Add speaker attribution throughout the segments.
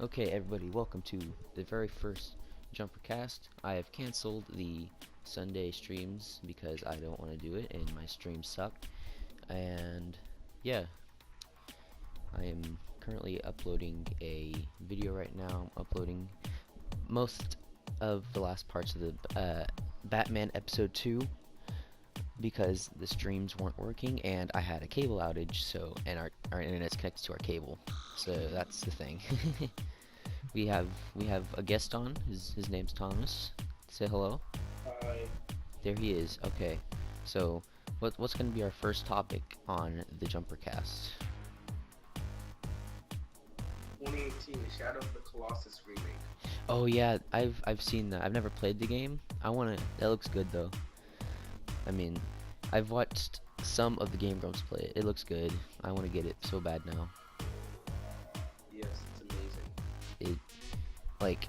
Speaker 1: Okay, everybody, welcome to the very first Jumpercast. I have canceled the Sunday streams because I don't want to do it and my streams suck. And yeah, I am currently uploading a video right now. I'm uploading most of the last parts of the Batman episode 2 because the streams weren't working and I had a cable outage, so and our internet's connected to our cable. So that's the thing. We have we have a guest on. His name's Thomas. Say hello.
Speaker 2: Hi.
Speaker 1: There he is. Okay. So what's going to be our first topic on the Jumpercast?
Speaker 2: 2018 Shadow of the Colossus remake.
Speaker 1: Oh yeah, I've seen that. I've never played the game. I want to. That looks good though. I mean, I've watched some of the Game Grumps play it. It looks good. I want to get it so bad now.
Speaker 2: Yes, it's amazing.
Speaker 1: It like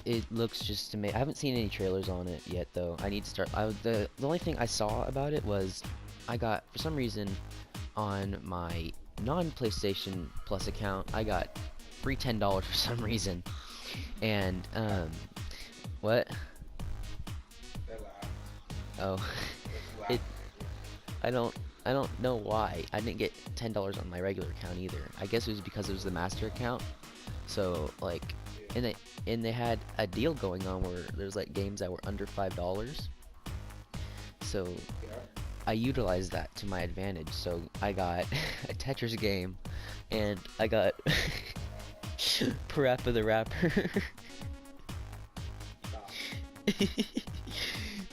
Speaker 1: it looks just amazing. I haven't seen any trailers on it yet though. I need to start. The only thing I saw about it was I got, for some reason, on my non-PlayStation Plus account, I got free $10 for some reason. And what?
Speaker 2: They laughed.
Speaker 1: Oh,
Speaker 2: Just
Speaker 1: it.
Speaker 2: laughed.
Speaker 1: I don't know why. I didn't get $10 on my regular account either. I guess it was because it was the master account. So like,
Speaker 2: Yeah.
Speaker 1: and they had a deal going on where there's like games that were under $5. So
Speaker 2: Yeah.
Speaker 1: I utilized that to my advantage. So I got a Tetris game, and I got Parappa the Rapper.
Speaker 2: Stop.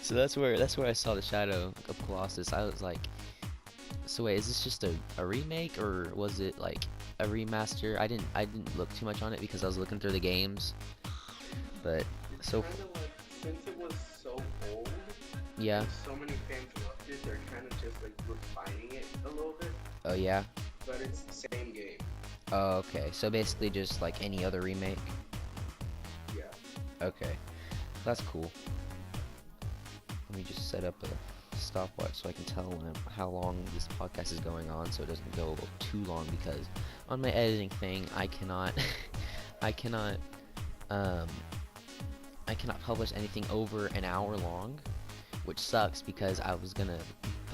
Speaker 1: So that's where I saw the Shadow of Colossus. I was like, so wait, is this just a remake or was it like a remaster? I didn't look too much on it because I was looking through the games. But
Speaker 2: It's
Speaker 1: so
Speaker 2: kind of like, since it was so old,
Speaker 1: yeah.
Speaker 2: and so many fans loved it, they're kind of just like refining it a little bit,
Speaker 1: Oh yeah.
Speaker 2: but it's the same game.
Speaker 1: Oh, okay. So basically just like any other remake.
Speaker 2: Yeah.
Speaker 1: Okay. That's cool. Let me just set up a stopwatch so I can tell how long this podcast is going on, so it doesn't go too long, because on my editing thing I cannot I cannot um I cannot publish anything over an hour long, which sucks because I was gonna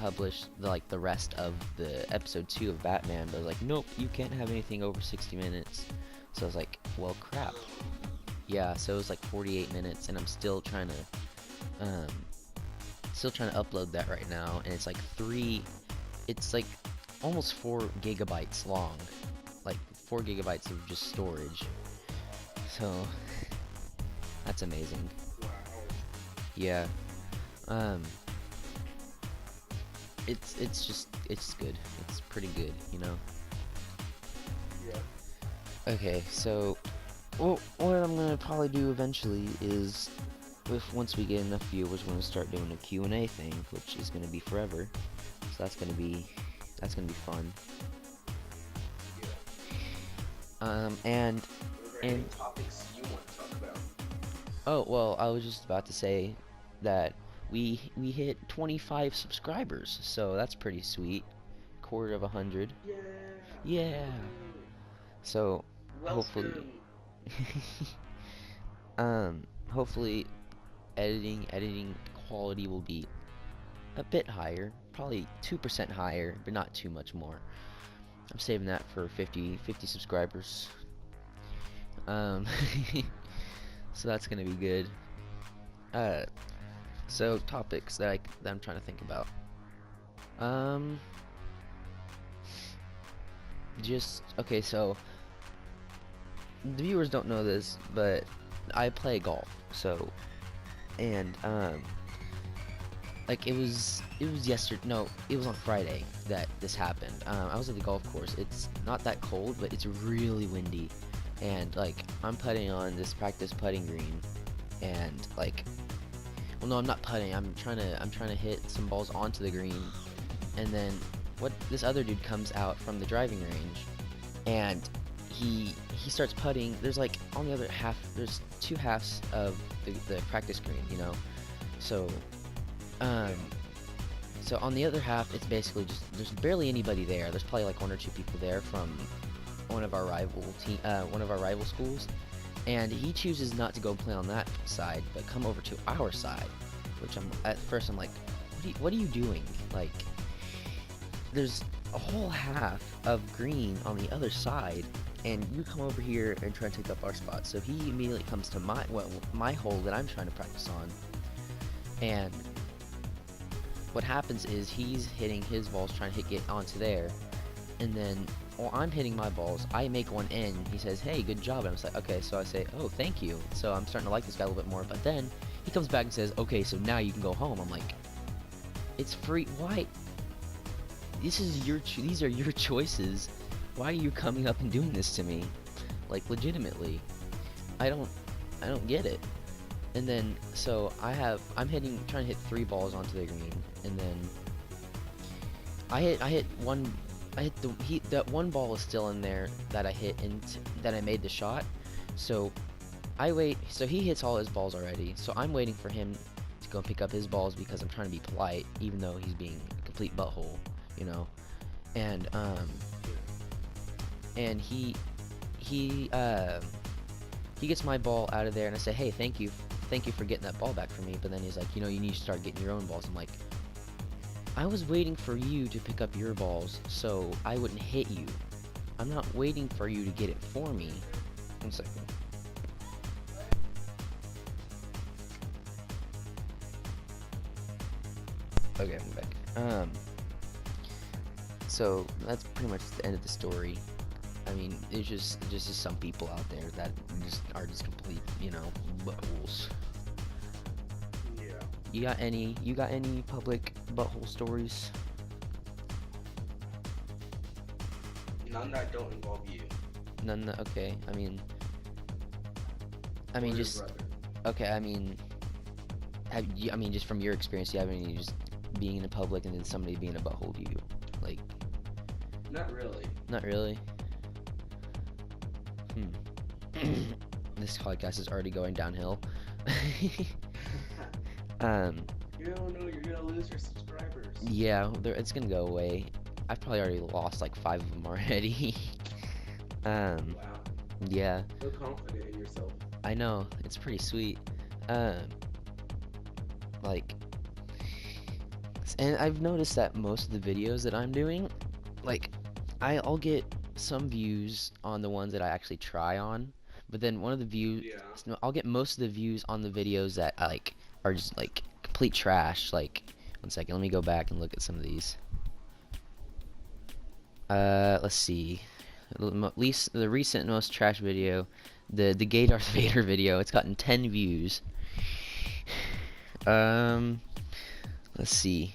Speaker 1: publish the rest of the episode 2 of Batman, but I was like, nope, you can't have anything over 60 minutes. So I was like, well, crap. Yeah, so it was like 48 minutes, and I'm still trying to upload that right now, and it's like almost 4 gigabytes long, like 4 gigabytes of just storage. So that's amazing.
Speaker 2: Wow.
Speaker 1: Yeah. Um, it's good. It's pretty good, you know.
Speaker 2: Yeah.
Speaker 1: Okay, so what I'm gonna probably do eventually is, once we get enough viewers, we're gonna start doing a Q&A thing, which is gonna be forever. So that's gonna be fun.
Speaker 2: Yeah.
Speaker 1: And
Speaker 2: Are there any
Speaker 1: and
Speaker 2: topics you want to talk about?
Speaker 1: oh well, I was just about to say that we hit 25 subscribers, so that's pretty sweet. Quarter of 100.
Speaker 2: Yeah.
Speaker 1: Yeah. So hopefully,
Speaker 2: Welcome.
Speaker 1: hopefully editing quality will be a bit higher, probably 2% higher, but not too much more. I'm saving that for 50 subscribers. Um, so that's gonna be good. So topics that I'm trying to think about. Just okay. So the viewers don't know this, but I play golf. So, and like it was yesterday. No, it was on Friday that this happened. I was at the golf course. It's not that cold, but it's really windy, and like I'm putting on this practice putting green, and like, well, no, I'm not putting. I'm trying to hit some balls onto the green, and then this other dude comes out from the driving range, and he starts putting. There's like on the other half. There's 2 halves of the practice green, you know. So um, so on the other half, it's basically just there's barely anybody there. There's probably like 1 or 2 people there from one of our rival schools, and he chooses not to go play on that side, but come over to our side. Which at first I'm like, what are you doing? Like, there's a whole half of green on the other side, and you come over here and try to take up our spot. So he immediately comes to my hole that I'm trying to practice on, and what happens is he's hitting his balls trying to get onto there, and then while I'm hitting my balls, I make one in. He says, "Hey, good job," and I'm just like, "Okay." So I say, "Oh, thank you." So I'm starting to like this guy a little bit more. But then he comes back and says, "Okay, so now you can go home." I'm like, "It's free. Why? These are your choices. Why are you coming up and doing this to me? Like, legitimately, I don't get it." And then so I'm trying to hit 3 balls onto the green, and then I hit one. That one ball is still in there that I hit and that I made the shot. So I wait. So he hits all his balls already. So I'm waiting for him to go and pick up his balls because I'm trying to be polite, even though he's being a complete butthole, you know. And he gets my ball out of there, and I say, "Hey, thank you for getting that ball back for me." But then he's like, "You know, you need to start getting your own balls." I'm like, I was waiting for you to pick up your balls so I wouldn't hit you. I'm not waiting for you to get it for me. 1 second. Okay, I'm back. So that's pretty much the end of the story. I mean, it's just some people out there that are just complete, you know, buttholes.
Speaker 2: Yeah.
Speaker 1: You got any public butthole stories?
Speaker 2: None that don't involve you.
Speaker 1: None that, okay. I mean
Speaker 2: Or your
Speaker 1: just
Speaker 2: brother.
Speaker 1: okay. I mean, just from your experience, do you have any just being in the public and then somebody being a butthole to you? Like,
Speaker 2: Not really.
Speaker 1: not really. This podcast is already going downhill.
Speaker 2: You don't know you're gonna lose your subscribers.
Speaker 1: Yeah, it's gonna go away. I've probably already lost like 5 of them already.
Speaker 2: Wow.
Speaker 1: Yeah,
Speaker 2: So confident in yourself.
Speaker 1: I know, it's pretty sweet. Like, and I've noticed that most of the videos that I'm doing, like, I'll get some views on the ones that I actually try on, but then one of the views,
Speaker 2: Yeah.
Speaker 1: I'll get most of the views on the videos that like are just like complete trash. Like, 1 second, let me go back and look at some of these. Let's see. At least the recent most trash video, the Gay Darth Vader video, it's gotten 10 views. Let's see.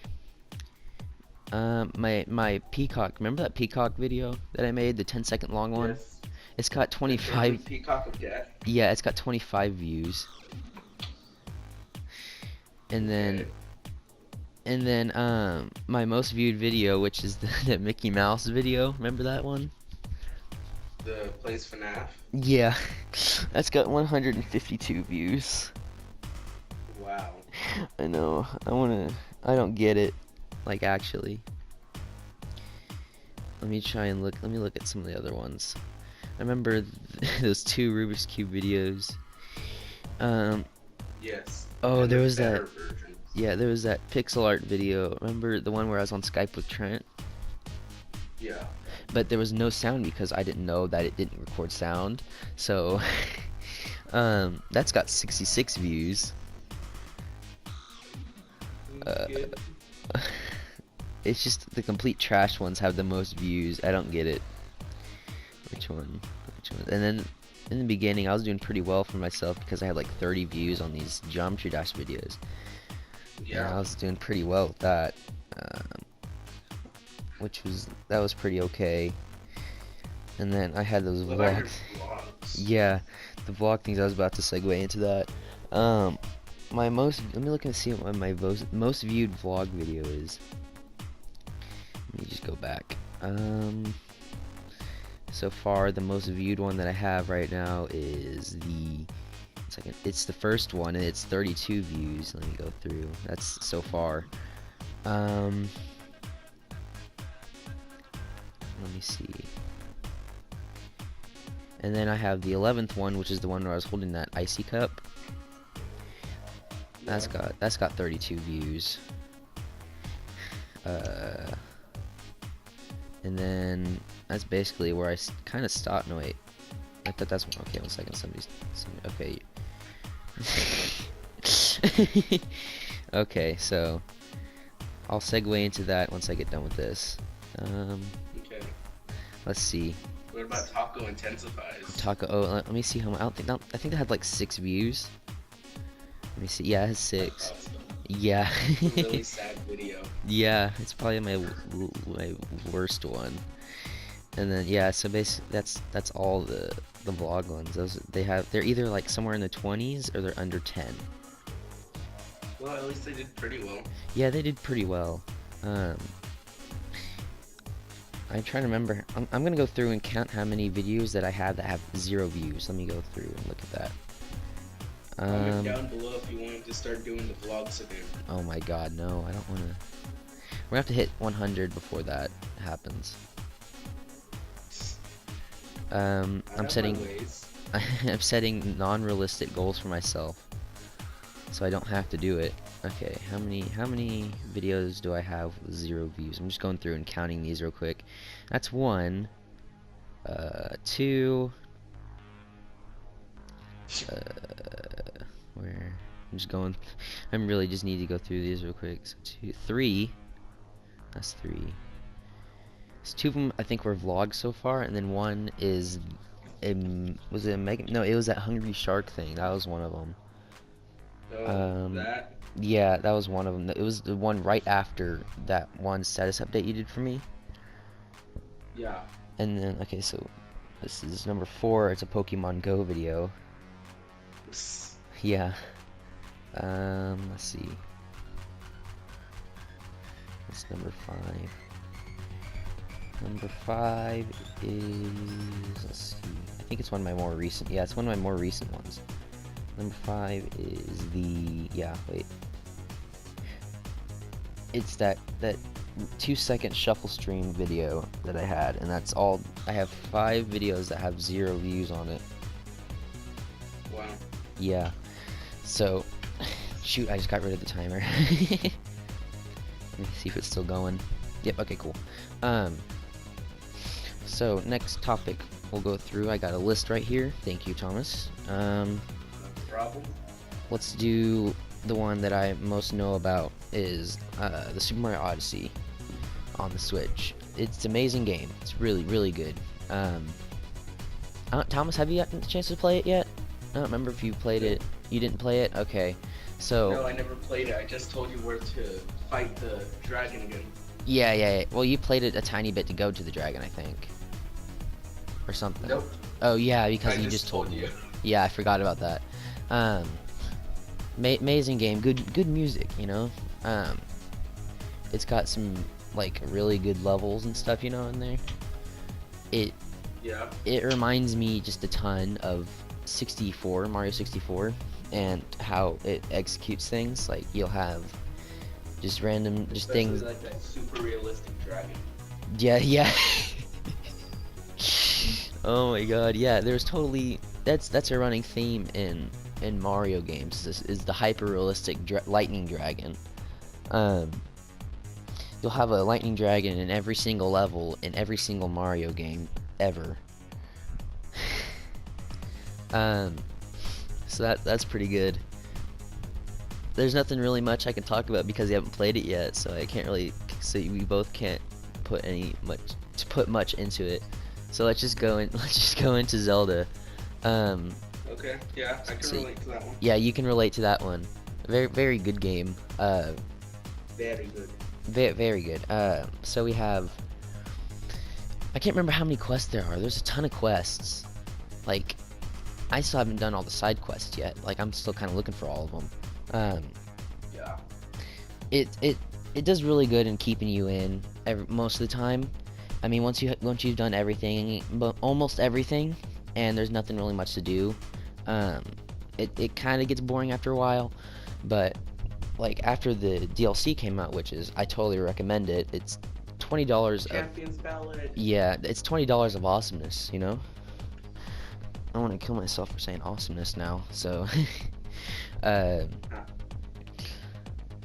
Speaker 1: My peacock. Remember that peacock video that I made, the 10-second long one?
Speaker 2: Yes.
Speaker 1: It's got 25.
Speaker 2: Peacock of Death.
Speaker 1: Yeah, it's got 25 views. And then my most viewed video, which is the Mickey Mouse video. Remember that one?
Speaker 2: The plays FNAF.
Speaker 1: Yeah, that's got 152 views.
Speaker 2: Wow.
Speaker 1: I know. I don't get it. Like, actually. Let me look at some of the other ones. I remember those 2 Rubik's Cube videos.
Speaker 2: Yes.
Speaker 1: Oh,
Speaker 2: And
Speaker 1: there
Speaker 2: the
Speaker 1: was that.
Speaker 2: better versions.
Speaker 1: Yeah, there was that pixel art video. Remember the one where I was on Skype with Trent?
Speaker 2: Yeah.
Speaker 1: But there was no sound because I didn't know that it didn't record sound. So, that's got 66 views.
Speaker 2: Good.
Speaker 1: It's just the complete trash ones have the most views. I don't get it. Which one? And then in the beginning, I was doing pretty well for myself because I had like 30 views on these Geometry Dash videos.
Speaker 2: Yeah.
Speaker 1: And I was doing pretty well with that. That was pretty okay. And then I had those
Speaker 2: What about your
Speaker 1: vlogs.
Speaker 2: vlogs?
Speaker 1: Yeah, the vlog things. I was about to segue into that. Let me look and see what my most viewed vlog video is. Let me just go back. So far the most viewed one that I have right now is it's the first one, and it's 32 views. Let me go through. That's so far. Let me see. And then I have the 11th one, which is the one where I was holding that icy cup. That's got 32 views. And then that's basically where I kind of stopped. No wait, I thought that's okay. 1 second, okay. Okay, so I'll segue into that once I get done with this.
Speaker 2: Okay.
Speaker 1: Let's see.
Speaker 2: What about Taco Intensifies?
Speaker 1: Taco. Oh, let me see how I think it had like 6 views. Let me see. Yeah, it has 6. Yeah.
Speaker 2: It's a really sad video.
Speaker 1: Yeah, it's probably my worst one. And then yeah, so basically that's all the vlog ones. They're either like somewhere in the 20s or they're under 10.
Speaker 2: Well, at least they did pretty well.
Speaker 1: Yeah, they did pretty well. I'm trying to remember. I'm gonna go through and count how many videos that I have that have 0 views. Let me go through and look at that.
Speaker 2: Comment down below if you wanted to start doing the vlogs again.
Speaker 1: Oh my god, no, I don't want to. We're gonna have to hit 100 before that happens. I'm setting I'm setting non-realistic goals for myself, so I don't have to do it. Okay, how many videos do I have with 0 views? I'm just going through and counting these real quick. That's 1, 2. Where I'm just going. I'm really just need to go through these real quick. So 2, 3. That's 3. So 2 of them I think were vlogs so far, and then 1 is was it a mega? No, it was that Hungry Shark thing. That was one of them.
Speaker 2: That?
Speaker 1: Yeah, that was one of them. It was the one right after that one status update you did for me.
Speaker 2: Yeah.
Speaker 1: And then okay, so this is number 4. It's a Pokemon Go video. Yeah. Let's see. That's number 5. Number 5 is, let's see. I think it's one of my more recent. Yeah, it's one of my more recent ones. Number 5 is the, yeah, wait. It's that 2-second shuffle stream video that I had, and that's all. I have 5 videos that have 0 views on it.
Speaker 2: Wow.
Speaker 1: Yeah. So, shoot, I just got rid of the timer. Let me see if it's still going. Yep, okay, cool. So, next topic we'll go through. I got a list right here. Thank you, Thomas.
Speaker 2: No problem.
Speaker 1: Let's do the one that I most know about is the Super Mario Odyssey on the Switch. It's an amazing game. It's really, really good. Thomas, have you gotten a chance to play it yet? I don't remember if you played it. You didn't play it? Okay. So
Speaker 2: no, I never played it. I just told you where to fight the dragon again.
Speaker 1: Yeah. Well, you played it a tiny bit to go to the dragon, I think. Or something.
Speaker 2: Nope.
Speaker 1: Oh, yeah, because
Speaker 2: I
Speaker 1: you just told me.
Speaker 2: you.
Speaker 1: Yeah, I forgot about that. Amazing game. Good music, you know? It's got some, like, really good levels and stuff, you know, in there. It reminds me just a ton of Mario 64, and how it executes things. Like, you'll have just random things.
Speaker 2: Like that super realistic dragon.
Speaker 1: Yeah. Oh my god, yeah, there's totally that's a running theme in Mario games. This is the hyper realistic lightning dragon. You'll have a lightning dragon in every single level in every single Mario game ever. So that's pretty good. There's nothing really much I can talk about because you haven't played it yet, so I can't really. So we both can't put much into it. So let's just go into Zelda.
Speaker 2: Okay, yeah, I can relate to that one.
Speaker 1: Yeah, you can relate to that one. Very, very good game.
Speaker 2: Very good.
Speaker 1: Very good. So we have. I can't remember how many quests there are. There's a ton of quests. Like, I still haven't done all the side quests yet. Like, I'm still kind of looking for all of them.
Speaker 2: Yeah.
Speaker 1: It does really good in keeping you in most of the time. I mean, once you've done everything, but almost everything, and there's nothing really much to do, it kind of gets boring after a while. But like after the DLC came out, which is I totally recommend it. It's $20
Speaker 2: Champions Ballad.
Speaker 1: Yeah, it's $20 of awesomeness, you know. I want to kill myself for saying awesomeness now. So, uh,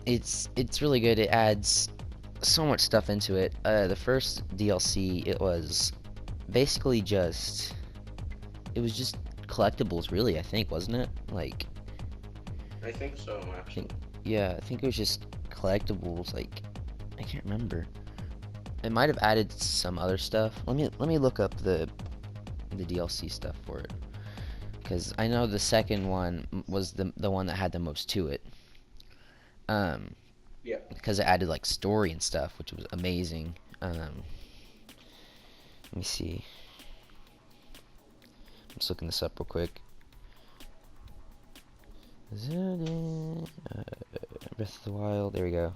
Speaker 1: it's really good. It adds so much stuff into it. The first DLC, it was basically just collectibles, really. I think, wasn't it? Like,
Speaker 2: I think so, actually.
Speaker 1: yeah, I think it was just collectibles. Like, I can't remember. It might have added some other stuff. Let me look up the DLC stuff for it, because I know the second one was the one that had the most to it.
Speaker 2: Yeah.
Speaker 1: Because it added like story and stuff, which was amazing. Let me see. I'm just looking this up real quick. Breath of the Wild. There we go.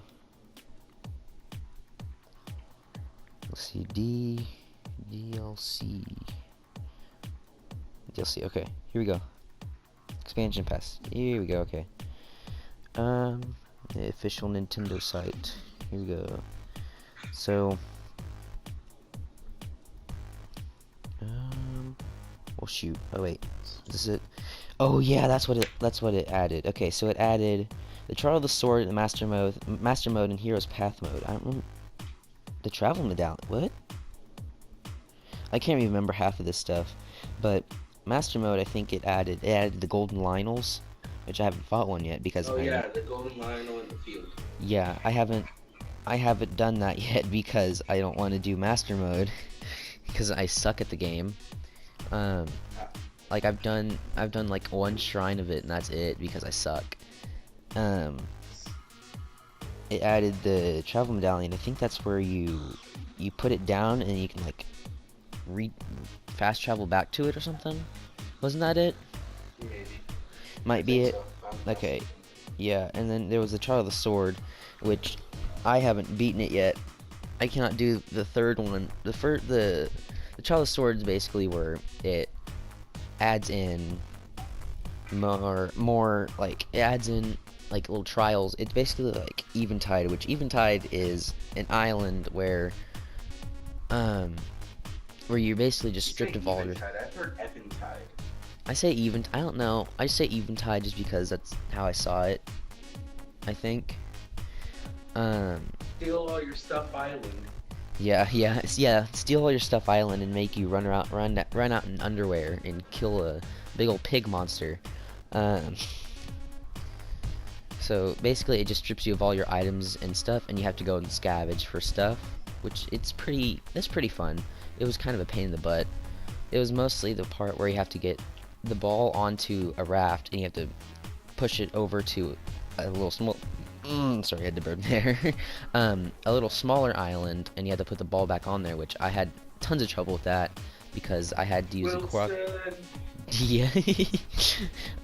Speaker 1: Let's see. DLC. Okay, here we go. Expansion pass. Here we go. Okay. The official Nintendo site. Here we go. So, oh shoot. Oh wait. This is it. Oh yeah, that's what it added. Okay, so it added the Trial of the Sword, the Master Mode, and Hero's Path mode. I don't remember the travel medallion. What? I can't even remember half of this stuff, but Master Mode, I think it added the Golden Lionels, which I haven't fought one yet because
Speaker 2: oh yeah, the Golden Lionel in the field.
Speaker 1: Yeah, I haven't done that yet because I don't want to do Master Mode because I suck at the game. Like I've done like one shrine of it and that's it because I suck. It added the travel medallion. I think that's where you put it down and you can like fast travel back to it or something. Wasn't that it?
Speaker 2: Maybe.
Speaker 1: Might be it.
Speaker 2: So.
Speaker 1: Okay. Yeah, and then there was the Trial of the Sword, which I haven't beaten it yet. I cannot do the third one. The Trial of the Sword is basically where it adds in more like it adds in like little trials. It's basically like Eventide, which Eventide is an island where you're basically just stripped of all your.
Speaker 2: I've heard Eventide.
Speaker 1: I say I don't know. I say Eventide just because that's how I saw it. I think.
Speaker 2: Steal all your stuff island.
Speaker 1: Yeah. Steal all your stuff island and make you run out in underwear and kill a big old pig monster. So basically, it just strips you of all your items and stuff, and you have to go and scavenge for stuff, which it's pretty fun. It was kind of a pain in the butt. It was mostly the part where you have to get the ball onto a raft and you have to push it over to a little small. Sorry, I had to burp there. A little smaller island, and you had to put the ball back on there, which I had tons of trouble with that because I had to use the Korok. Yeah.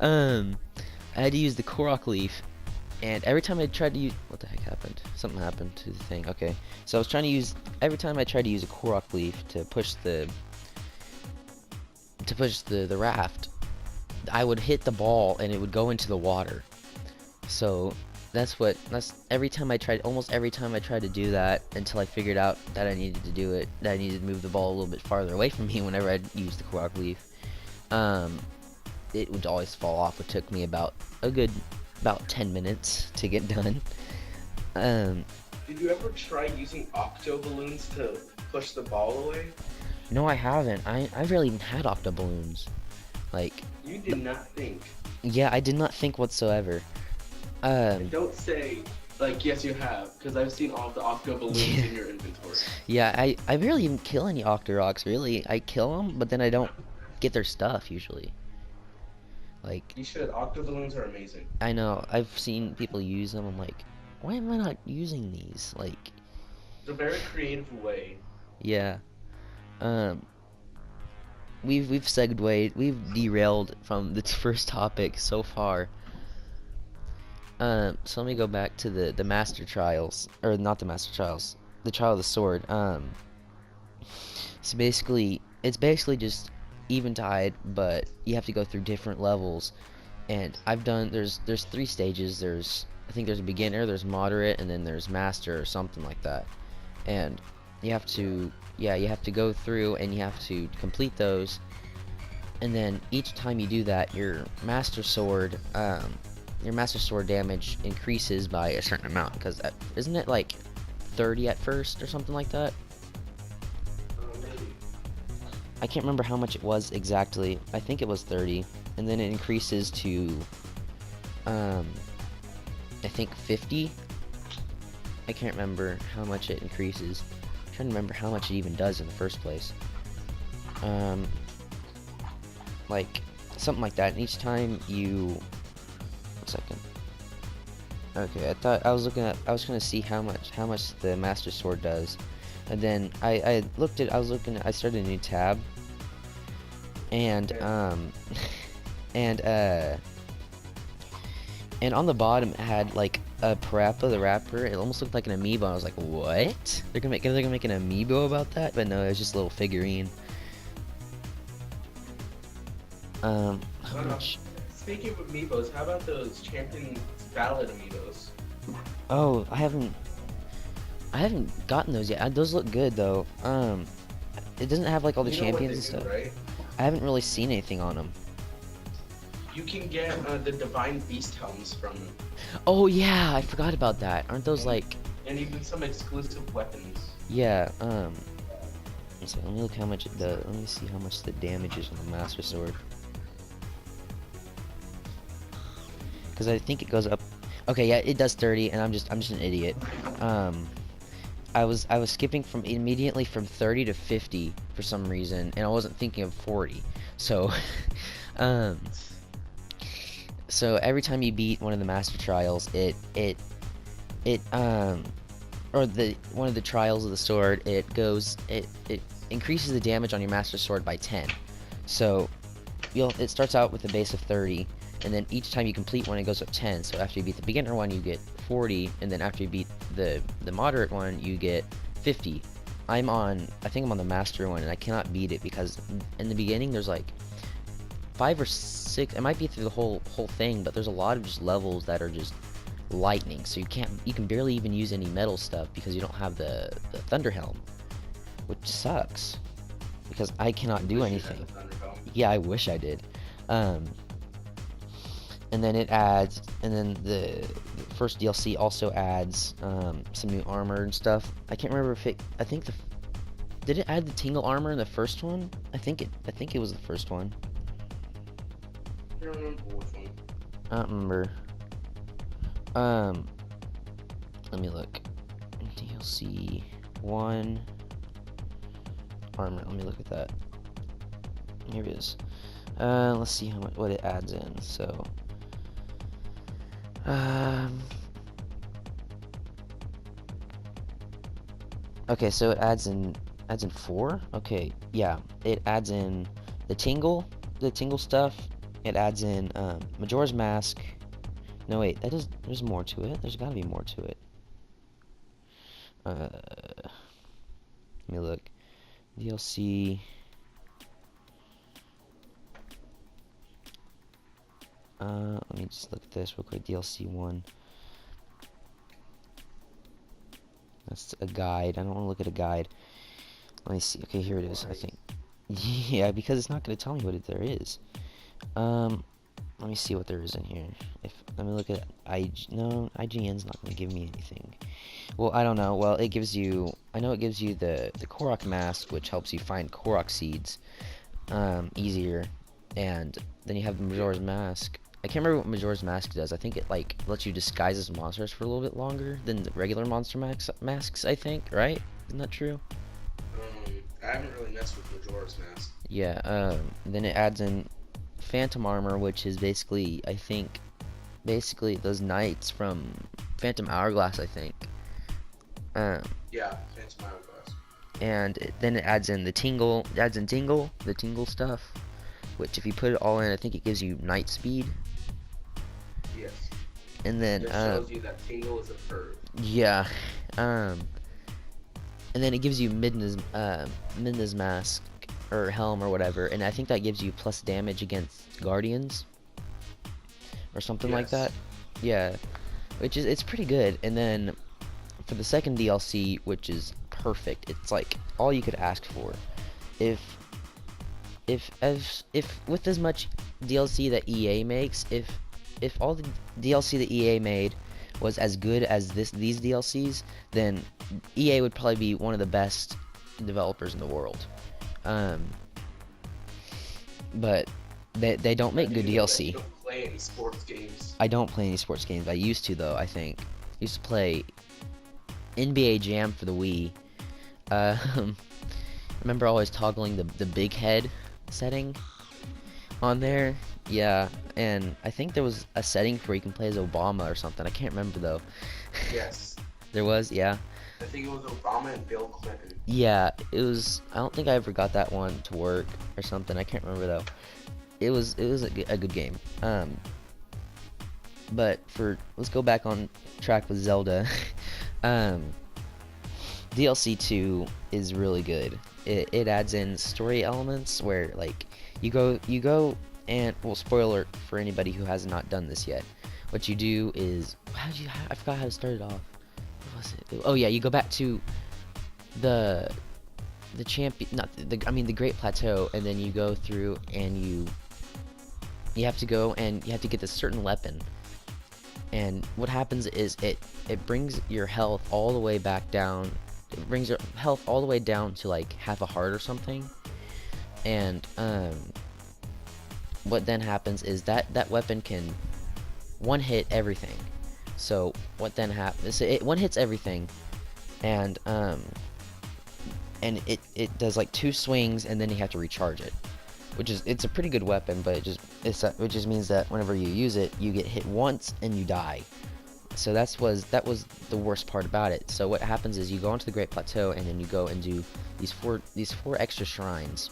Speaker 1: I had to use the Korok leaf, and every time I tried to use, what the heck happened? Something happened to the thing. Okay, so I was trying to use every time I tried to use a Korok leaf to push the raft, I would hit the ball and it would go into the water. So that's every time I tried, almost every time I tried to do that until I figured out that I needed to do it, that I needed to move the ball a little bit farther away from me whenever I'd use the Korok leaf. It would always fall off. It took me about 10 minutes to get done.
Speaker 2: Did you ever try using octo balloons to push the ball away?
Speaker 1: No, I haven't. I've really even had octo balloons. Like,
Speaker 2: you did not think.
Speaker 1: Yeah, I did not think whatsoever.
Speaker 2: Don't say like yes you have, because I've seen all the octo balloons in your inventory.
Speaker 1: Yeah, I rarely even kill any Octoroks, really. I kill them, but then I don't get their stuff usually. Like,
Speaker 2: you should. Octo balloons are amazing.
Speaker 1: I know. I've seen people use them. I'm like, why am I not using these? Like,
Speaker 2: it's a very creative way.
Speaker 1: Yeah. We've we've derailed from the first topic so far. So let me go back to the Master Trials, or not the Master Trials, the Trial of the Sword. So basically, it's basically just Eventide, but you have to go through different levels. And there's 3 stages. I think there's a beginner, there's moderate, and then there's master or something like that. And you have to go through and you have to complete those. and then each time you do that, your Master Sword damage increases by a certain amount. Because isn't it like 30 at first or something like that?
Speaker 2: Maybe.
Speaker 1: I can't remember how much it was exactly. I think it was 30, and then it increases to, I think 50. I can't remember how much it increases. I'm trying to remember how much it even does in the first place. Like something like that. And each time you, 1 second. Okay, I was gonna see how much the Master Sword does, and then I started a new tab, and and on the bottom it had like a Parappa the Rapper. It almost looked like an amiibo. I was like, what? They're gonna make an amiibo about that? But no, it was just a little figurine. How much?
Speaker 2: Speaking of amiibos, how about those Champions Ballad amiibos?
Speaker 1: Oh, I haven't gotten those yet. Those look good though. It doesn't have like all the
Speaker 2: You know what
Speaker 1: champions
Speaker 2: they
Speaker 1: and
Speaker 2: do,
Speaker 1: stuff.
Speaker 2: right?
Speaker 1: I haven't really seen anything on them.
Speaker 2: You can get the Divine Beast helms from them.
Speaker 1: Oh yeah, I forgot about that. Aren't those like?
Speaker 2: And even some exclusive weapons.
Speaker 1: Yeah. So let me look how much it does. Let me see how much the damage is on the Master Sword. Because I think it goes up. Okay, yeah, it does 30, and I'm just an idiot. I was skipping from immediately from 30 to 50 for some reason, and I wasn't thinking of 40. So, so every time you beat one of the Master Trials, or one of the trials of the sword, it increases the damage on your Master Sword by 10. So, it starts out with a base of 30. And then each time you complete one, it goes up 10. So after you beat the beginner one, you get 40, and then after you beat the moderate one, you get 50. I think I'm on the master one, and I cannot beat it because in the beginning there's like 5 or 6. It might be through the whole thing, but there's a lot of just levels that are just lightning. So you can barely even use any metal stuff because you don't have the thunder helm, which sucks because I cannot do anything. Yeah, I wish I did. And then the first DLC also adds some new armor and stuff. I can't remember if did it add the tingle armor in the first one? I think it was the first one.
Speaker 2: I don't remember which one.
Speaker 1: I don't remember. Let me look. DLC 1 armor. Let me look at that. Here it is. Let's see what it adds in. So. Okay, so it adds in 4. Okay, yeah, it adds in the tingle stuff. It adds in Majora's Mask. No wait, there's more to it. There's gotta be more to it. Let me look. DLC. Let me just look at this real quick. DLC 1. That's a guide. I don't want to look at a guide. Let me see. Okay, here it is. I think. Yeah, because it's not going to tell me what there is. Let me see what there is in here. Let me look at No, IGN's not going to give me anything. Well, I don't know. Well, it gives you. I know it gives you the Korok mask, which helps you find Korok seeds easier, and then you have the Majora's Mask. I can't remember what Majora's Mask does. I think it like lets you disguise as monsters for a little bit longer than the regular monster masks. I think, right? Isn't that true?
Speaker 2: I haven't really messed with Majora's Mask.
Speaker 1: Yeah. Then it adds in Phantom Armor, which is basically, I think, those knights from Phantom Hourglass. I think.
Speaker 2: Yeah, Phantom Hourglass.
Speaker 1: And then it adds in the tingle. It adds in the tingle stuff, which if you put it all in, I think it gives you night speed.
Speaker 2: Yes.
Speaker 1: And then
Speaker 2: it shows you that tingle is a bird.
Speaker 1: Yeah. And then it gives you Midna's mask or helm or whatever, and I think that gives you plus damage against guardians or something like that. Yeah. It's pretty good. And then for the second DLC, which is perfect, it's like all you could ask for. If if with as much DLC that EA makes, if all the DLC that EA made was as good as these DLCs, then EA would probably be one of the best developers in the world. Um, but they don't make good DLC.
Speaker 2: You don't play any sports games.
Speaker 1: I don't play any sports games. I used to though. I think used to play NBA Jam for the Wii. I remember always toggling the big head setting on there. Yeah, and I think there was a setting where you can play as Obama or something. I can't remember though.
Speaker 2: Yes.
Speaker 1: There was, yeah.
Speaker 2: I think it was Obama and Bill Clinton.
Speaker 1: Yeah, it was. I don't think I ever got that one to work or something. I can't remember though. It was a good game. But let's go back on track with Zelda. DLC 2 is really good. It adds in story elements where like you go and, well, spoiler for anybody who has not done this yet. What you do is, I forgot how to start it off. What was it? Oh yeah, you go back to the champion, not the Great Plateau, and then you go through and you have to go and you have to get this certain weapon. And what happens is it brings your health all the way back down. It brings your health all the way down to like half a heart or something. And what then happens is that weapon can one hit everything. So what then happens? It one hits everything, and it does like 2 swings, and then you have to recharge it. It's a pretty good weapon, but it just means that whenever you use it, you get hit once and you die. So that was the worst part about it. So what happens is you go onto the Great Plateau, and then you go and do these four extra shrines,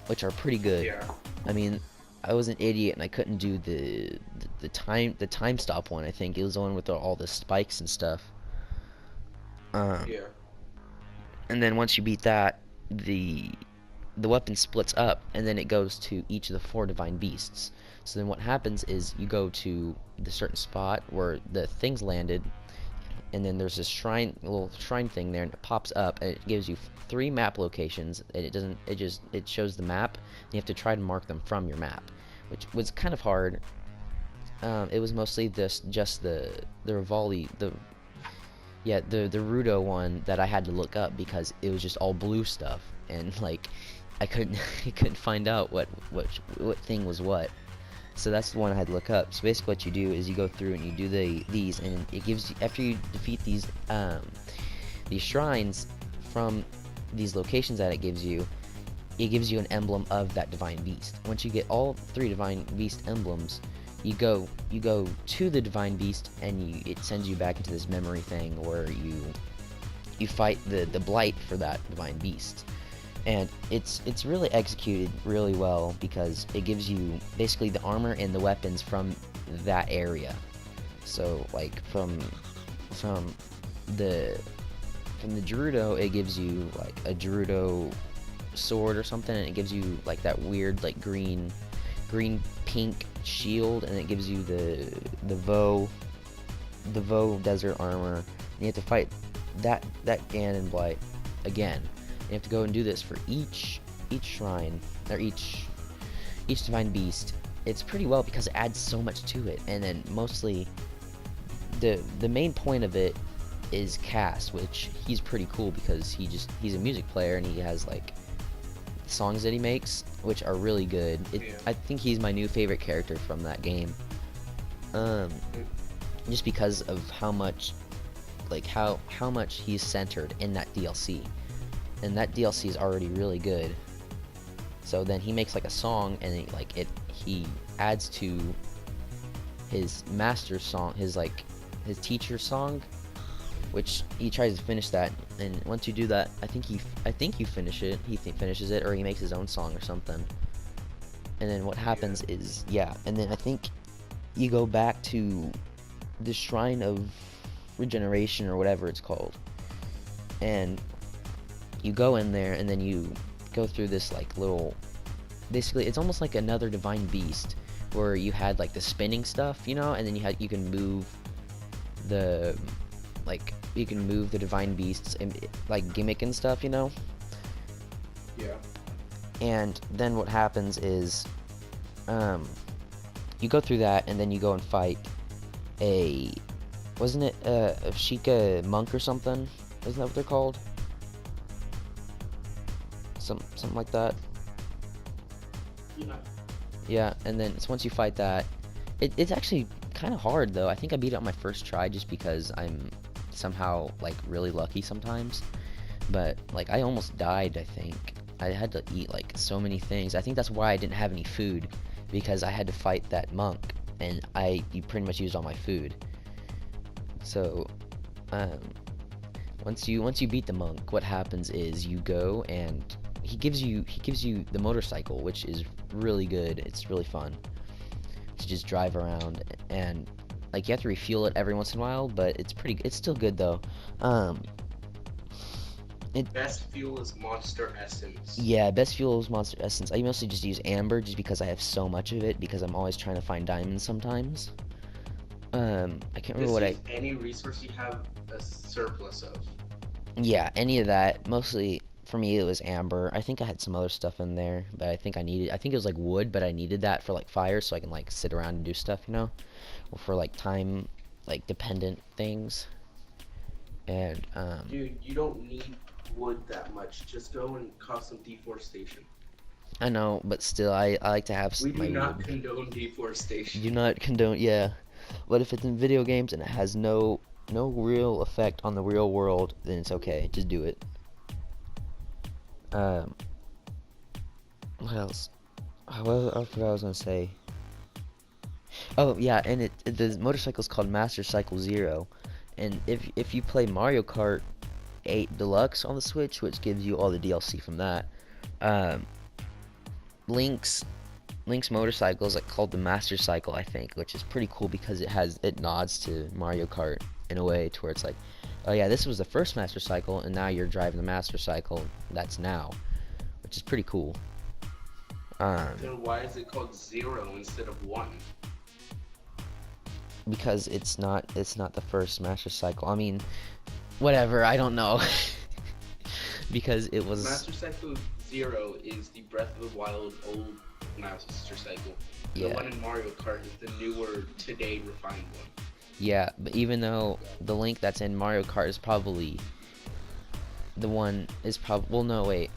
Speaker 1: which are pretty good.
Speaker 2: Yeah.
Speaker 1: I mean, I was an idiot and I couldn't do the time stop one. I think it was the one with all the spikes and stuff.
Speaker 2: Yeah.
Speaker 1: And then once you beat that, the weapon splits up, and then it goes to each of the 4 divine beasts. So then what happens is you go to the certain spot where the things landed, and then there's this shrine, a little shrine thing there, and it pops up, and it gives you 3 map locations, and it shows the map, and you have to try to mark them from your map, which was kind of hard. It was mostly just the Rivali, the Rudo one that I had to look up because it was just all blue stuff, and like I couldn't find out what thing was what. So that's the one I had to look up. So basically what you do is you go through and you do these, and it gives you, after you defeat these shrines from these locations that it gives you an emblem of that divine beast. Once you get all 3 divine beast emblems, you go to the divine beast, and it sends you back into this memory thing where you fight the blight for that divine beast. And it's really executed really well because it gives you basically the armor and the weapons from that area. So like from the Gerudo, it gives you like a Gerudo sword or something, and it gives you like that weird like green pink shield, and it gives you the Vo desert armor, and you have to fight that Ganon blight again. You have to go and do this for each shrine, or each divine beast. It's pretty well because it adds so much to it. And then mostly the main point of it is Cass, which he's pretty cool because he's a music player, and he has like songs that he makes which are really good. I think he's my new favorite character from that game. Just because of how much he's centered in that DLC. And that DLC is already really good. So then he makes like a song, and he adds to his master song, his teacher song, which he tries to finish that. And once you do that, I think you finish it. He finishes it, or he makes his own song or something. And then what happens is, and then I think you go back to the Shrine of Regeneration or whatever it's called, and you go in there, and then you go through this like little, basically it's almost like another divine beast where you had like the spinning stuff, and then you can move the divine beasts and like gimmick and stuff,
Speaker 2: Yeah.
Speaker 1: And then what happens is, you go through that, and then you go and fight wasn't it a Sheikah monk or something? Isn't that what they're called? Something like that.
Speaker 2: Yeah.
Speaker 1: Yeah, and then once you fight that, it's actually kind of hard though. I think I beat it on my first try just because I'm somehow like really lucky sometimes. But like I almost died, I think. I had to eat like so many things. I think that's why I didn't have any food, because I had to fight that monk and you pretty much used all my food. So once you beat the monk, what happens is you go and he gives you the motorcycle, which is really good. It's really fun to just drive around, and like you have to refuel it every once in a while, but it's still good though.
Speaker 2: Best fuel is Monster Essence.
Speaker 1: Yeah, best fuel is Monster Essence. I mostly just use amber just because I have so much of it, because I'm always trying to find diamonds sometimes. I can't remember what
Speaker 2: any resource you have a surplus of.
Speaker 1: Yeah, any of that. Mostly for me it was amber. I think I had some other stuff in there, but I think it was like wood, but I needed that for like fire so I can like sit around and do stuff, or for like time like dependent things. And
Speaker 2: dude, you don't need wood that much. Just go and cause some deforestation.
Speaker 1: I know, but still I like to have
Speaker 2: we
Speaker 1: my
Speaker 2: do not
Speaker 1: wood.
Speaker 2: condone deforestation.
Speaker 1: Do not condone, yeah. But if it's in video games and it has no real effect on the real world, then it's okay. Just do it. What else? I forgot what I was gonna say. Oh yeah, and the motorcycle's called Master Cycle Zero, and if you play Mario Kart 8 Deluxe on the Switch, which gives you all the DLC from that, Link's motorcycle is like called the Master Cycle, I think, which is pretty cool because it nods to Mario Kart in a way to where it's like, oh yeah, this was the first Master Cycle, and now you're driving the Master Cycle that's now, which is pretty cool.
Speaker 2: Then why is it called 0 instead of 1?
Speaker 1: Because it's not the first Master Cycle. I mean, whatever, I don't know. Because it was
Speaker 2: Master Cycle 0 is the Breath of the Wild old Master Cycle.
Speaker 1: Yeah.
Speaker 2: The one in Mario Kart is the newer, today refined one.
Speaker 1: Yeah, but even though the Link that's in Mario Kart is probably well, no, wait,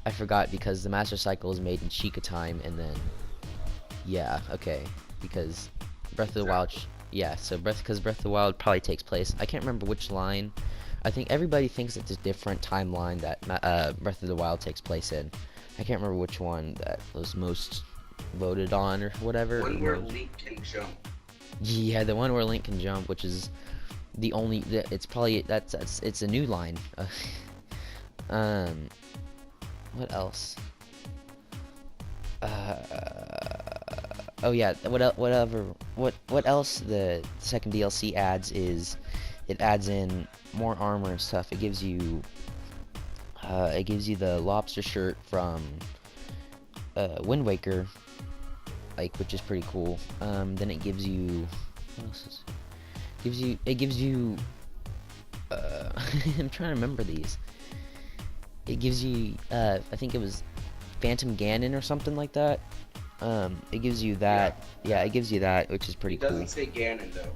Speaker 1: I forgot, because the Master Cycle is made in Sheikah time, and then yeah, okay, because Breath of the Wild, yeah, so Breath of the Wild probably takes place, I can't remember which line. I think everybody thinks it's a different timeline that Breath of the Wild takes place in. I can't remember which one that was most voted on or whatever.
Speaker 2: One where Link can jump.
Speaker 1: Yeah, the one where Link can jump, which is the only. It's probably it's a new line. What else? Oh yeah. What else the second DLC adds is it adds in more armor and stuff. It gives you the lobster shirt from Wind Waker, like, which is pretty cool. Then it gives you, what else is it? Gives you I'm trying to remember these. It gives you I think it was Phantom Ganon or something like that. It gives you that. Yeah, it gives you that, which is pretty cool.
Speaker 2: It doesn't say Ganon though.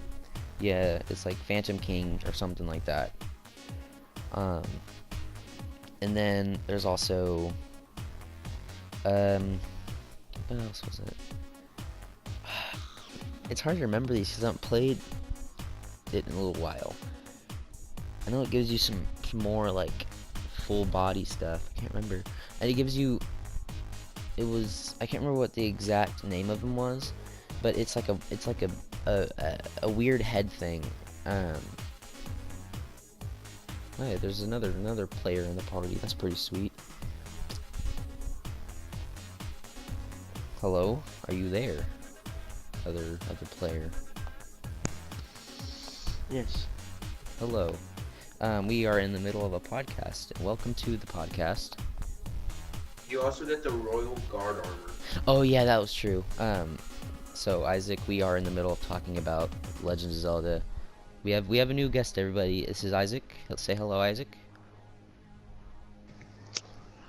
Speaker 1: Yeah, it's like Phantom King or something like that. And then there's also what else was it? It's hard to remember these because I haven't played it in a little while. I know it gives you some more like full body stuff. I can't remember. And it gives you. I can't remember what the exact name of them was, but it's like a weird head thing. Hey, there's another player in the party. That's pretty sweet. Hello, are you there? Other player.
Speaker 2: Yes.
Speaker 1: Hello. We are in the middle of a podcast. Welcome to the podcast.
Speaker 2: You also get the Royal Guard armor.
Speaker 1: Oh yeah, that was true. So Isaac, we are in the middle of talking about Legends of Zelda. We have a new guest, everybody. This is Isaac. Let's say hello, Isaac.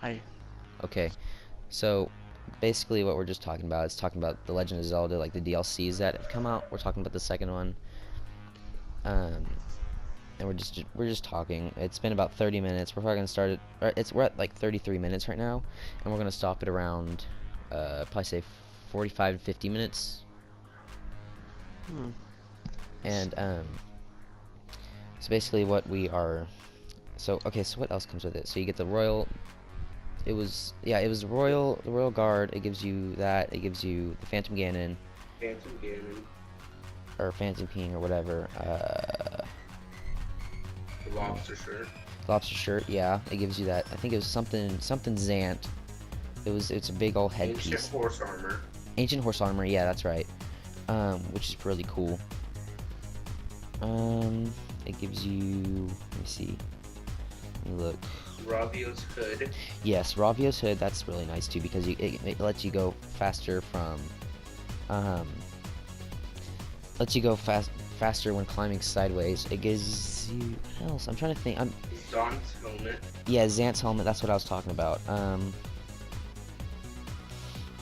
Speaker 3: Hi.
Speaker 1: Okay. So basically what we're just talking about is talking about the Legend of Zelda, like the DLCs that have come out. We're talking about the second one. And we're just talking. It's been about 30 minutes. We're probably gonna start it. We're at like 33 minutes right now, and we're gonna stop it around, probably say 45 to 50 minutes. And so basically what we are. So okay. So what else comes with it? So you get the royal. It was the royal guard. It gives you that. It gives you the Phantom Ganon.
Speaker 2: Phantom Ganon.
Speaker 1: Or Phantom Ping or whatever.
Speaker 2: The lobster shirt.
Speaker 1: Lobster shirt, yeah. It gives you that. I think it was something Zant. It's a big old headpiece.
Speaker 2: Ancient horse armor.
Speaker 1: Ancient horse armor, yeah, that's right. Which is really cool. It gives you. Let me see. Let me look.
Speaker 2: Ravio's hood.
Speaker 1: Yes, Ravio's hood. That's really nice too because it lets you go faster from. Lets you go faster when climbing sideways. It gives you. What else? I'm trying to think.
Speaker 2: Zant's helmet.
Speaker 1: Yeah, Zant's helmet. That's what I was talking about. Trying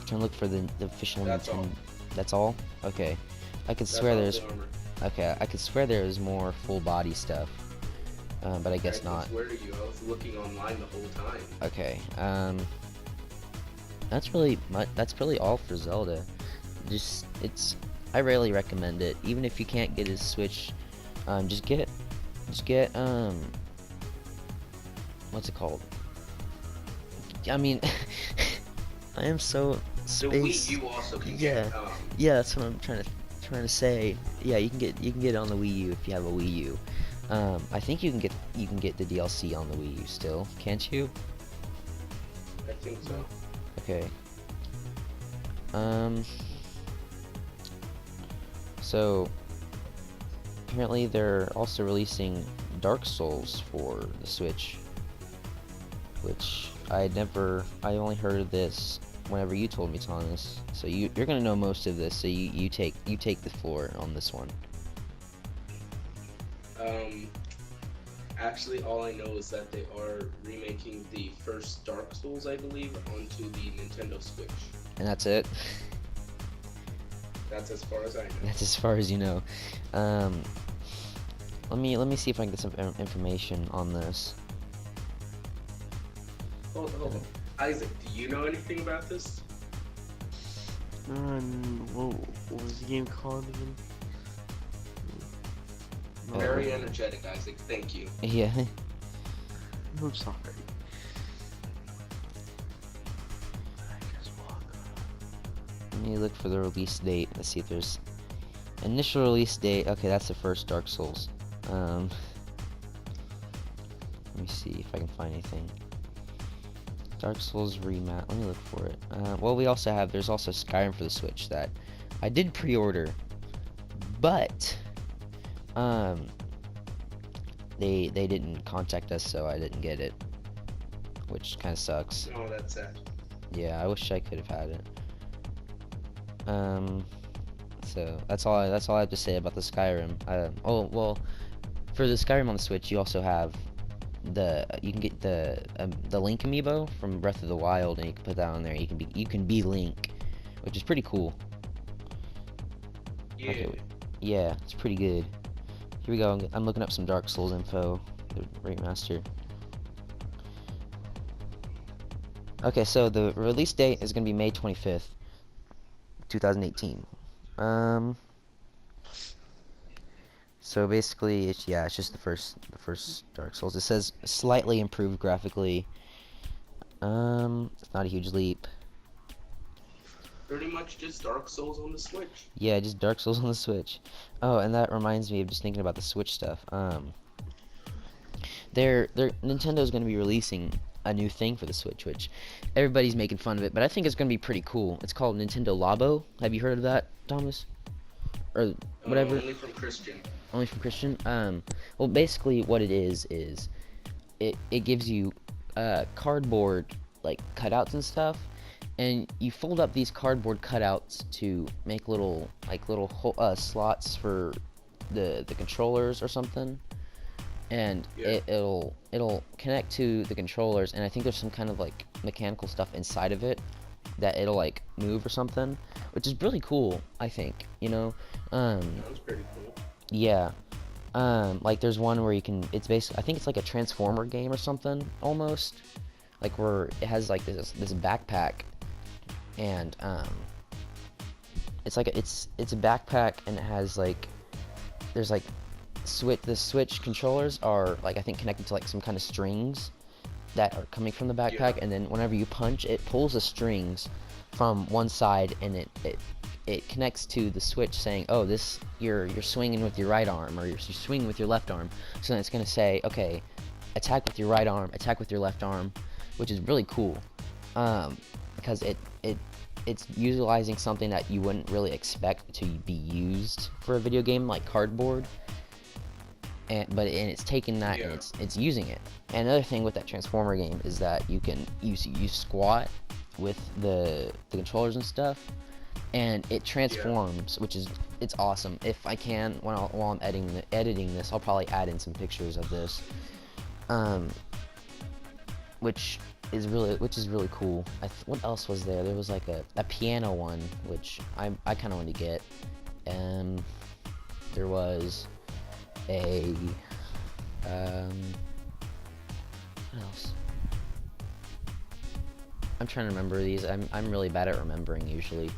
Speaker 1: to look for the official.
Speaker 2: That's all.
Speaker 1: That's all. Okay. I could swear there's. Okay, I could swear there's more full body stuff. But I guess not.
Speaker 2: I swear to you, I was looking online the whole time.
Speaker 1: Okay. That's really all for Zelda. I rarely recommend it. Even if you can't get a Switch, just get what's it called? I mean, I am so space.
Speaker 2: The Wii U also can get.
Speaker 1: Yeah, that's what I'm trying to say. Yeah, you can get it on the Wii U if you have a Wii U. I think you can get the DLC on the Wii U still, can't you?
Speaker 2: I think so.
Speaker 1: Okay. So apparently they're also releasing Dark Souls for the Switch, which I only heard of this whenever you told me, Thomas. So you're gonna know most of this. So you take the floor on this one.
Speaker 2: Actually, all I know is that they are remaking the first Dark Souls, I believe, onto the Nintendo Switch.
Speaker 1: And that's it?
Speaker 2: That's as far as I know.
Speaker 1: That's as far as you know. Let me see if I can get some information on this.
Speaker 2: Hold on. Isaac, do you know anything about this?
Speaker 3: What was the game called again?
Speaker 2: Very energetic, Isaac. Thank you.
Speaker 1: Yeah.
Speaker 3: I'm sorry.
Speaker 1: Let me look for the release date. Let's see if there's initial release date. Okay, that's the first Dark Souls. Let me see if I can find anything. Dark Souls remap. Let me look for it. Well, there's also Skyrim for the Switch that I did pre-order, but they didn't contact us, so I didn't get it, which kind of sucks.
Speaker 2: Oh, that's sad.
Speaker 1: Yeah, I wish I could have had it. So that's all I have to say about the Skyrim. Oh well, for the Skyrim on the Switch, you also have you can get the Link amiibo from Breath of the Wild, and you can put that on there. You can be Link, which is pretty cool.
Speaker 2: Yeah.
Speaker 1: Okay, yeah, it's pretty good. Here we go. I'm looking up some Dark Souls info. The remaster. Okay, so the release date is gonna be May 25th, 2018. So basically, it's just the first Dark Souls. It says slightly improved graphically. It's not a huge leap.
Speaker 2: Pretty much just Dark Souls on the Switch.
Speaker 1: Yeah, just Dark Souls on the Switch. Oh, and that reminds me of just thinking about the Switch stuff. Nintendo's going to be releasing a new thing for the Switch, which everybody's making fun of it, but I think it's going to be pretty cool. It's called Nintendo Labo. Have you heard of that, Thomas? Or whatever?
Speaker 2: Only from Christian.
Speaker 1: Only from Christian? Well, basically what it is it gives you cardboard like cutouts and stuff, and you fold up these cardboard cutouts to make little slots for the controllers or something. and
Speaker 2: Yeah.
Speaker 1: it'll connect to the controllers, and I think there's some kind of like mechanical stuff inside of it that it'll like move or something, which is really cool, I think, you know.
Speaker 2: Sounds pretty cool.
Speaker 1: Yeah. Like there's one where you can, it's basically, I think it's like a Transformer game or something almost, like where it has like this backpack, and it's like it's a backpack, and it has like, there's like the switch controllers are like, I think, connected to like some kind of strings that are coming from the backpack,
Speaker 2: Yeah.
Speaker 1: and then whenever you punch, it pulls the strings from one side, and it connects to the switch saying, oh, this, you're swinging with your right arm, or you're swinging with your left arm. So then it's going to say, okay, attack with your right arm, attack with your left arm, which is really cool, because it's utilizing something that you wouldn't really expect to be used for a video game, like cardboard, but it's taking that,
Speaker 2: Yeah.
Speaker 1: and it's using it. And another thing with that Transformer game is that you can you squat with the controllers and stuff, and it transforms, which is, it's awesome. If I can, while I'm editing this, I'll probably add in some pictures of this, um, which is really cool. What else was there? There was like a piano one, which I kind of wanted to get. There was a what else? I'm trying to remember these. I'm really bad at remembering usually.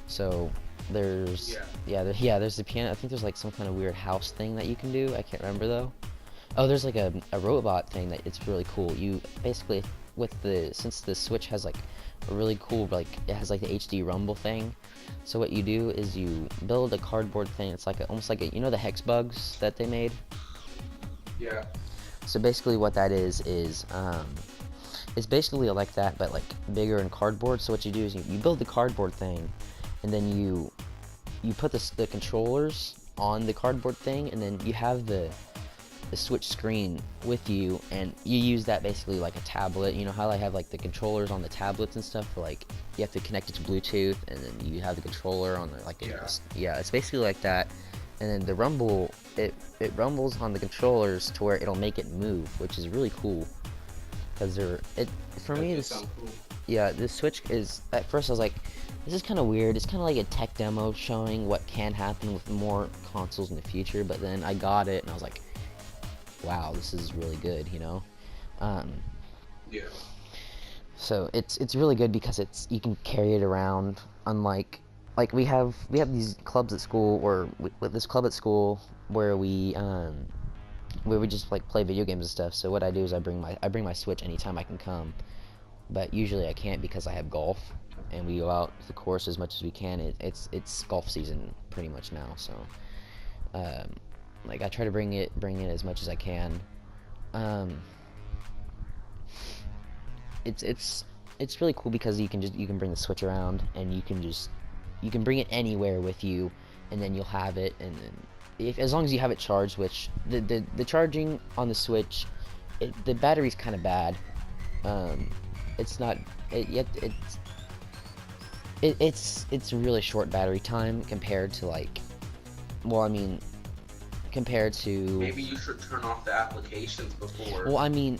Speaker 1: So there's there's the piano. I think there's like some kind of weird house thing that you can do. I can't remember though. Oh, there's like a robot thing that it's really cool. You basically, since the Switch has like a really cool, like, it has like the HD rumble thing. So what you do is you build a cardboard thing. It's like almost like you know the hex bugs that they made.
Speaker 2: Yeah.
Speaker 1: So basically what that is it's basically like that, but like bigger in cardboard. So what you do is you build the cardboard thing, and then you put the controllers on the cardboard thing, and then you have the Switch screen with you, and you use that basically like a tablet. You know how I have like the controllers on the tablets and stuff, like you have to connect it to Bluetooth, and then you have the controller on the
Speaker 2: Yeah.
Speaker 1: it's basically like that. And then the rumble, it rumbles on the controllers to where it'll make it move, which is really cool, because for
Speaker 2: That
Speaker 1: me,
Speaker 2: does sound cool.
Speaker 1: yeah, this Switch is, at first I was like, this is kind of weird. It's kind of like a tech demo showing what can happen with more consoles in the future. But then I got it, and I was like, wow, this is really good, you know. Um,
Speaker 2: Yeah.
Speaker 1: so it's really good because you can carry it around. Unlike, like, we have these clubs at school, or with this club at school where we just like play video games and stuff. So what I do is I bring my Switch anytime I can come, but usually I can't because I have golf, and we go out to the course as much as we can. It's golf season pretty much now, so like I try to bring it as much as I can. It's really cool because you can bring the Switch around, and you can bring it anywhere with you, and then you'll have it, and then as long as you have it charged, which the charging on the Switch, the battery's kind of bad. It's not it's a really short battery time compared to, like, well, I mean, compared to,
Speaker 2: Maybe you should turn off the applications before.
Speaker 1: well, I mean,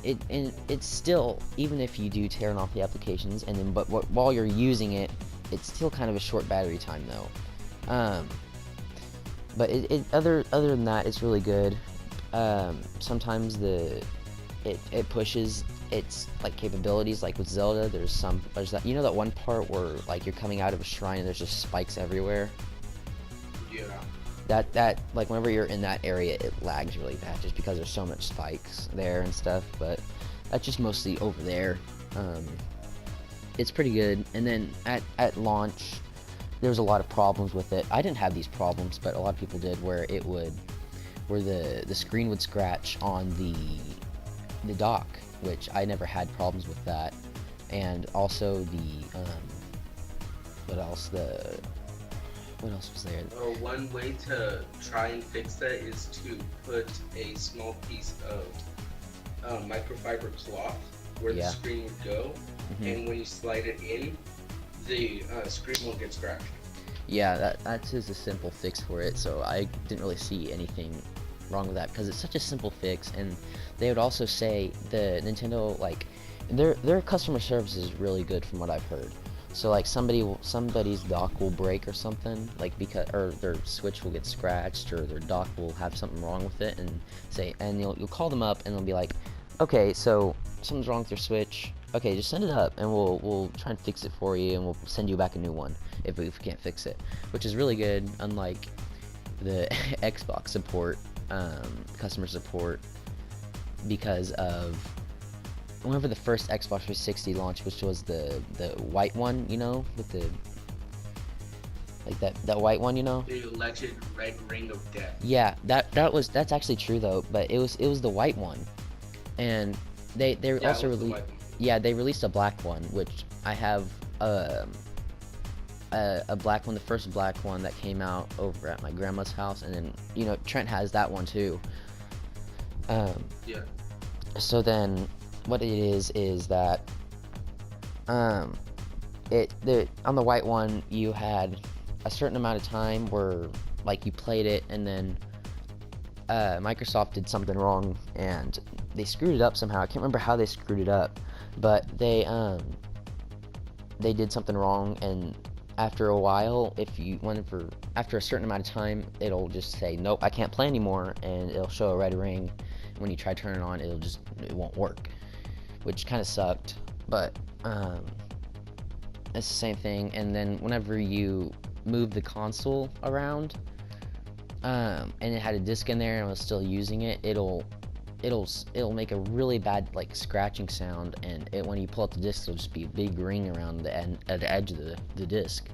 Speaker 1: it's still, even if you do turn off the applications, and then while you're using it, it's still kind of a short battery time though. But other than that, it's really good. Sometimes it pushes its like capabilities, like with Zelda. There's that, you know, that one part where like you're coming out of a shrine and there's just spikes everywhere.
Speaker 2: Yeah.
Speaker 1: That like whenever you're in that area, it lags really bad just because there's so much spikes there and stuff. But that's just mostly over there. It's pretty good. And then at launch, there was a lot of problems with it. I didn't have these problems, but a lot of people did, where the screen would scratch on the dock, which I never had problems with that. And also what else was there?
Speaker 2: One way to try and fix that is to put a small piece of microfiber cloth where the
Speaker 1: Yeah.
Speaker 2: screen would go, and when you slide it in, the screen won't get scratched.
Speaker 1: Yeah, that's just a simple fix for it, so I didn't really see anything wrong with that because it's such a simple fix. And they would also say the Nintendo, like, their customer service is really good from what I've heard. So like somebody's dock will break or something, like because or their Switch will get scratched or their dock will have something wrong with it, and you'll call them up and they'll be like, okay, so something's wrong with your Switch. Okay, just send it up and we'll try and fix it for you and we'll send you back a new one if we can't fix it, which is really good. Unlike the Xbox support, customer support, because of whenever the first Xbox 360 launched, which was the white one, you know, with the like that white one, you know.
Speaker 2: The alleged red ring of death.
Speaker 1: Yeah, that's actually true though, but it was the white one, and they
Speaker 2: Yeah,
Speaker 1: also
Speaker 2: it was the
Speaker 1: released
Speaker 2: white one.
Speaker 1: yeah, they released a black one, which I have a black one, the first black one that came out over at my grandma's house, and then you know Trent has that one too.
Speaker 2: Yeah.
Speaker 1: So then what it is that on the white one you had a certain amount of time where like you played it and then Microsoft did something wrong and they screwed it up somehow. I can't remember how they screwed it up, but they did something wrong, and after a while, after a certain amount of time, it'll just say nope, I can't play anymore, and it'll show a red ring. When you try to turn it on, it won't work, which kind of sucked. But it's the same thing. And then whenever you move the console around, and it had a disc in there and was still using it, it'll make a really bad like scratching sound, and when you pull out the disc, it'll just be a big ring around the edge of the disc.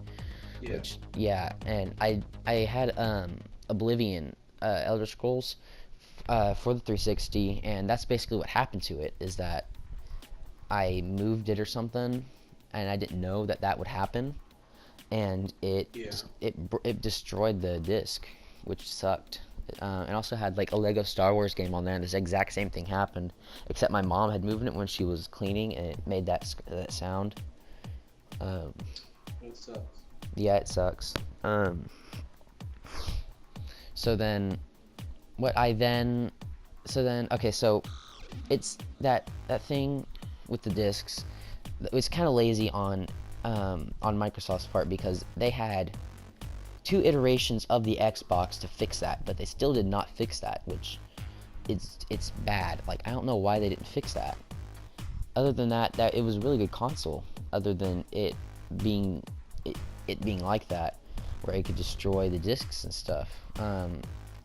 Speaker 2: Yeah.
Speaker 1: Which, yeah, and I had Oblivion, Elder Scrolls, for the 360, and that's basically what happened to it. Is that I moved it or something, and I didn't know that would happen, and it destroyed the disc, which sucked. And also had like a Lego Star Wars game on there, and this exact same thing happened, except my mom had moved it when she was cleaning, and it made that sound.
Speaker 2: It sucks.
Speaker 1: Yeah, it sucks. So then okay, so it's that thing with the discs. It was kind of lazy on Microsoft's part, because they had 2 iterations of the Xbox to fix that, but they still did not fix that, which it's bad. Like, I don't know why they didn't fix that. Other than that it was a really good console. Other than it being like that, where it could destroy the discs and stuff.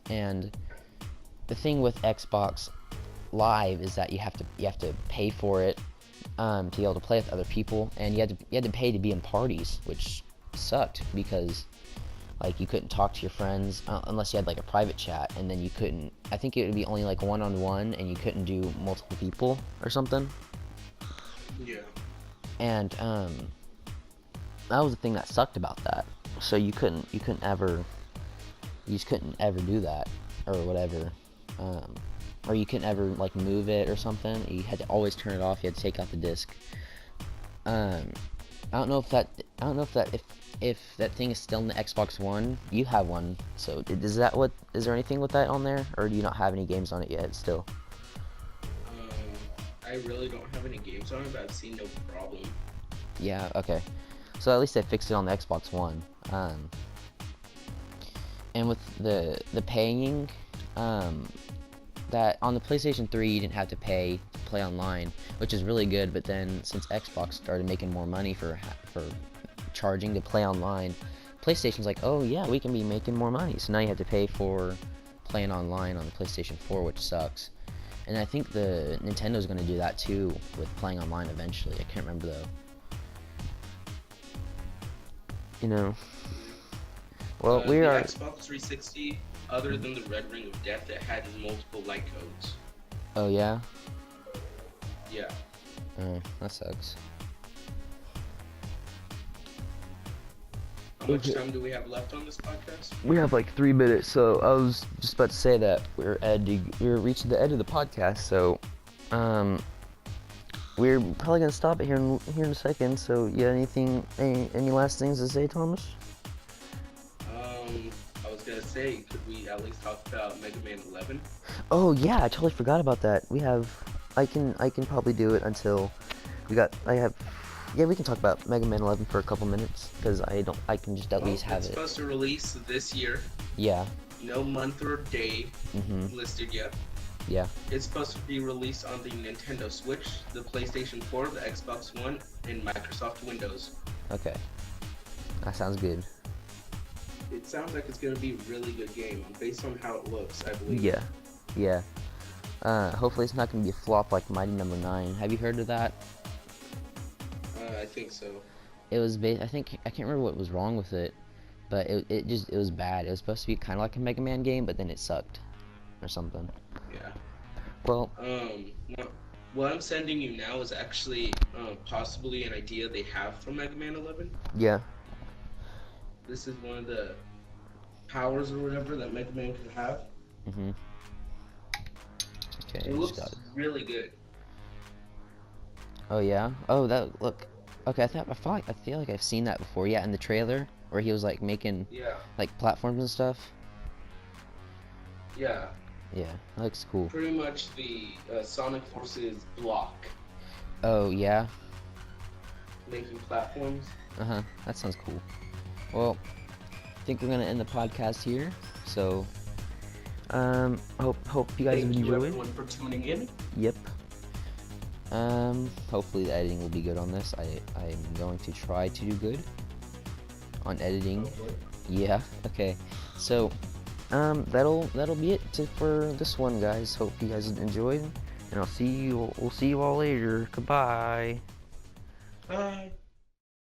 Speaker 1: And the thing with Xbox Live is that you have to pay for it to be able to play with other people, and you had to pay to be in parties, which sucked because like you couldn't talk to your friends unless you had like a private chat, and then you couldn't. I think it would be only like one-on-one, and you couldn't do multiple people or something.
Speaker 2: Yeah.
Speaker 1: And that was the thing that sucked about that. So you couldn't ever do that or whatever, or you couldn't ever like move it or something. You had to always turn it off. You had to take out the disc. I don't know if that thing is still in the Xbox One. You have one, so is there anything with that on there, or do you not have any games on it yet still?
Speaker 2: I really don't have any games on it, but I've seen no problem.
Speaker 1: Yeah, okay. So at least they fixed it on the Xbox One. And with the paying, that on the PlayStation 3 you didn't have to pay to play online, which is really good. But then since Xbox started making more money for charging to play online, PlayStation's like, oh yeah, we can be making more money. So now you have to pay for playing online on the PlayStation 4, which sucks. And I think the Nintendo's going to do that too with playing online eventually. I can't remember though. You know. Well,
Speaker 2: the Xbox 360, other than the red ring of death, it had multiple light codes.
Speaker 1: Oh yeah.
Speaker 2: Yeah.
Speaker 1: Oh, that sucks.
Speaker 2: How much time do we have left on this podcast?
Speaker 1: We have like 3 minutes, so I was just about to say that we're reaching the end of the podcast. So, we're probably gonna stop it here in a second. So, any last things to say, Thomas?
Speaker 2: I was gonna say, could we at least talk about Mega Man 11?
Speaker 1: Oh yeah, I totally forgot about that. I can probably do it until yeah, we can talk about Mega Man 11 for a couple minutes because I can just at
Speaker 2: Well,
Speaker 1: least have
Speaker 2: it's
Speaker 1: it.
Speaker 2: supposed to release this year.
Speaker 1: Yeah.
Speaker 2: No month or day
Speaker 1: Mhm.
Speaker 2: listed yet.
Speaker 1: Yeah.
Speaker 2: It's supposed to be released on the Nintendo Switch, the PlayStation 4, the Xbox One, and Microsoft Windows.
Speaker 1: Okay. That sounds good.
Speaker 2: It sounds like it's gonna be a really good game based on how it looks, I believe.
Speaker 1: Yeah. Yeah. Hopefully it's not gonna be a flop like Mighty Number 9. Have you heard of that?
Speaker 2: I think so.
Speaker 1: It was I can't remember what was wrong with it, but it was bad. It was supposed to be kind of like a Mega Man game, but then it sucked or something.
Speaker 2: Yeah.
Speaker 1: Well,
Speaker 2: No, what I'm sending you now is actually possibly an idea they have for Mega Man 11.
Speaker 1: yeah.
Speaker 2: This is one of the powers or whatever that Mega Man could have.
Speaker 1: Mhm. Okay,
Speaker 2: It
Speaker 1: I just
Speaker 2: looks
Speaker 1: got it.
Speaker 2: really good.
Speaker 1: Oh yeah. Oh, that look. Okay, I feel like I've seen that before. Yeah, in the trailer where he was like making
Speaker 2: Yeah.
Speaker 1: like platforms and stuff.
Speaker 2: Yeah.
Speaker 1: Yeah, that looks cool.
Speaker 2: Pretty much the Sonic Forces block
Speaker 1: Oh yeah.
Speaker 2: making platforms.
Speaker 1: That sounds cool. Well, I think we're gonna end the podcast here. So, hope you guys have
Speaker 2: Thank you
Speaker 1: enjoyed.
Speaker 2: everyone for tuning in.
Speaker 1: Yep. Hopefully the editing will be good on this. I'm going to try to do good on editing. Yeah. Okay. So, that'll be it for this one, guys. Hope you guys enjoyed, and we'll see you all later. Goodbye.
Speaker 2: Bye.